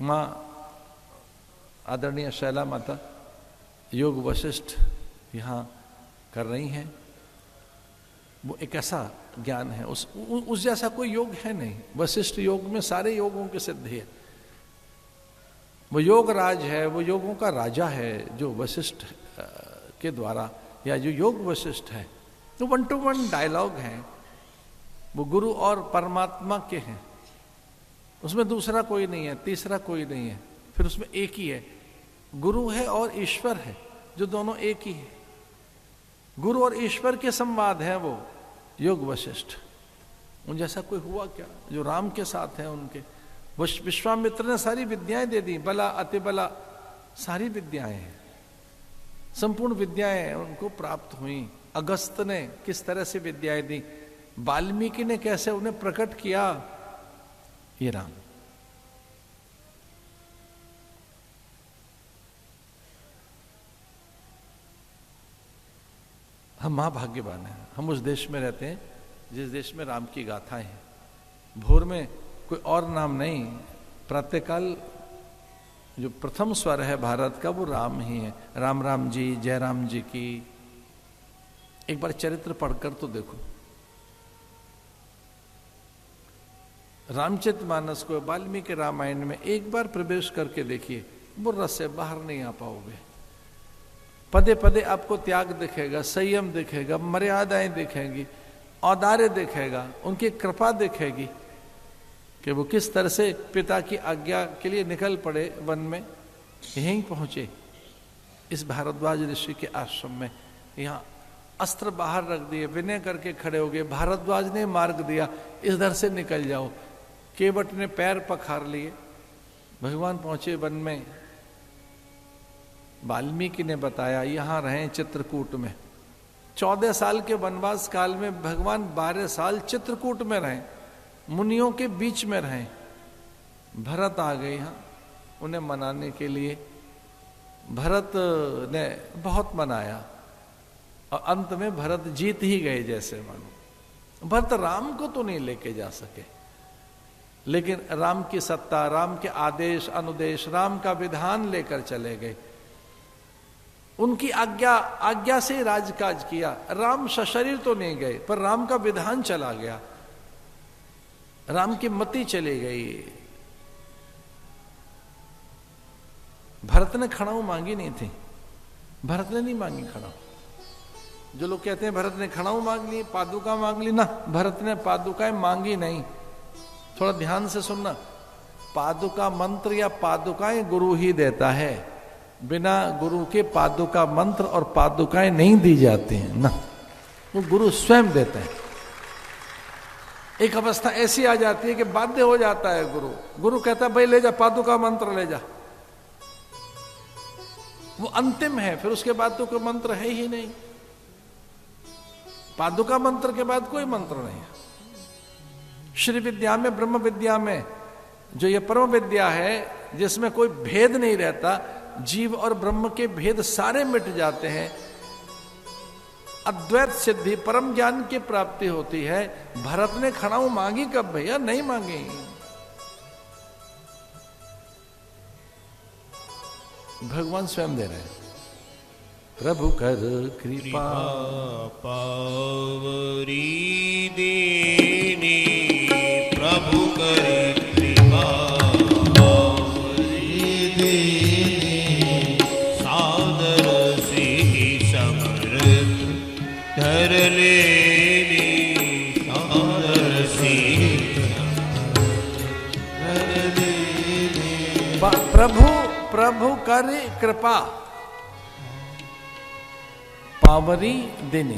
माँ आदरणीय शैला माता योग वशिष्ठ यहाँ कर रही हैं। वो एक ऐसा ज्ञान है, उस जैसा कोई योग है नहीं। वशिष्ठ योग में सारे योगों की सिद्धि है। वो योग राज है, वो योगों का राजा है जो वशिष्ठ के द्वारा, या जो योग वशिष्ठ है तो 1-to-1 डायलॉग है। वो गुरु और परमात्मा के हैं, उसमें दूसरा कोई नहीं है, तीसरा कोई नहीं है, फिर उसमें एक ही है। गुरु है और ईश्वर है, जो दोनों एक ही है। गुरु और ईश्वर के संवाद है वो योग वशिष्ठ। उन जैसा कोई हुआ क्या जो राम के साथ है उनके। विश्वामित्र ने सारी विद्याएं दे दी, बला अति बला सारी विद्याएं हैं, संपूर्ण विद्याएं उनको प्राप्त हुई। अगस्त ने किस तरह से विद्याएं दी, वाल्मीकि ने कैसे उन्हें प्रकट किया, ये राम। हम महाभाग्यवान हैं, हम उस देश में रहते हैं जिस देश में राम की गाथाएं हैं। भोर में कोई और नाम नहीं, प्रातःकाल जो प्रथम स्वर है भारत का वो राम ही है। राम राम जी, जय राम जी की। एक बार चरित्र पढ़कर तो देखो, रामचरितमानस को वाल्मीकि रामायण में एक बार प्रवेश करके देखिए, वो रस से बाहर नहीं आ पाओगे। पदे पदे आपको त्याग दिखेगा, संयम दिखेगा, मर्यादाएं दिखेंगी, औदार्य दिखेगा, उनकी कृपा दिखेगी कि वो किस तरह से पिता की आज्ञा के लिए निकल पड़े वन में, यहीं पहुंचे इस भारद्वाज ऋषि के आश्रम में। यहाँ अस्त्र बाहर रख दिए, विनय करके खड़े हो गए। भारद्वाज ने मार्ग दिया, इधर से निकल जाओ। केवट ने पैर पखार लिए, भगवान पहुंचे वन में। वाल्मीकि ने बताया यहां रहें चित्रकूट में। 14 साल के वनवास काल में भगवान 12 साल चित्रकूट में रहे, मुनियों के बीच में रहे। भरत आ गए यहाँ उन्हें मनाने के लिए। भरत ने बहुत मनाया और अंत में भरत जीत ही गए जैसे मानो। भरत राम को तो नहीं लेके जा सके, लेकिन राम की सत्ता, राम के आदेश अनुदेश, राम का विधान लेकर चले गए। उनकी आज्ञा से राजकाज किया। राम सशरीर तो नहीं गए, पर राम का विधान चला गया, राम की मति चली गई। भरत ने खड़ाऊ मांगी नहीं थी, भरत ने नहीं मांगी खड़ाऊ। जो लोग कहते हैं भरत ने खड़ाऊ मांग ली, पादुका मांग ली, ना, भरत ने पादुकाएं मांगी नहीं। थोड़ा ध्यान से सुनना, पादुका मंत्र या पादुकाएं गुरु ही देता है, बिना गुरु के पादुका मंत्र और पादुकाएं नहीं दी जाती हैं ना, वो गुरु स्वयं देते हैं। एक अवस्था ऐसी आ जाती है कि बाध्य हो जाता है गुरु। गुरु कहता है भाई ले जा पादुका मंत्र ले जा, वो अंतिम है, फिर उसके बाद तो कोई मंत्र है ही नहीं। पादुका मंत्र के बाद कोई मंत्र नहीं है। श्री विद्या में, ब्रह्म विद्या में, जो ये परम विद्या है जिसमें कोई भेद नहीं रहता, जीव और ब्रह्म के भेद सारे मिट जाते हैं, अद्वैत सिद्धि परम ज्ञान की प्राप्ति होती है। भरत ने खड़ाऊ मांगी कब भैया? नहीं मांगी। भगवान स्वयं दे रहे हैं। प्रभु कर कृपा पावरी देने, प्रभु कर कृपा पावरी देने, सादर से समर्थ धर लेने, सादर से धर लेने। प्रभु करे कृपा पावरी देने।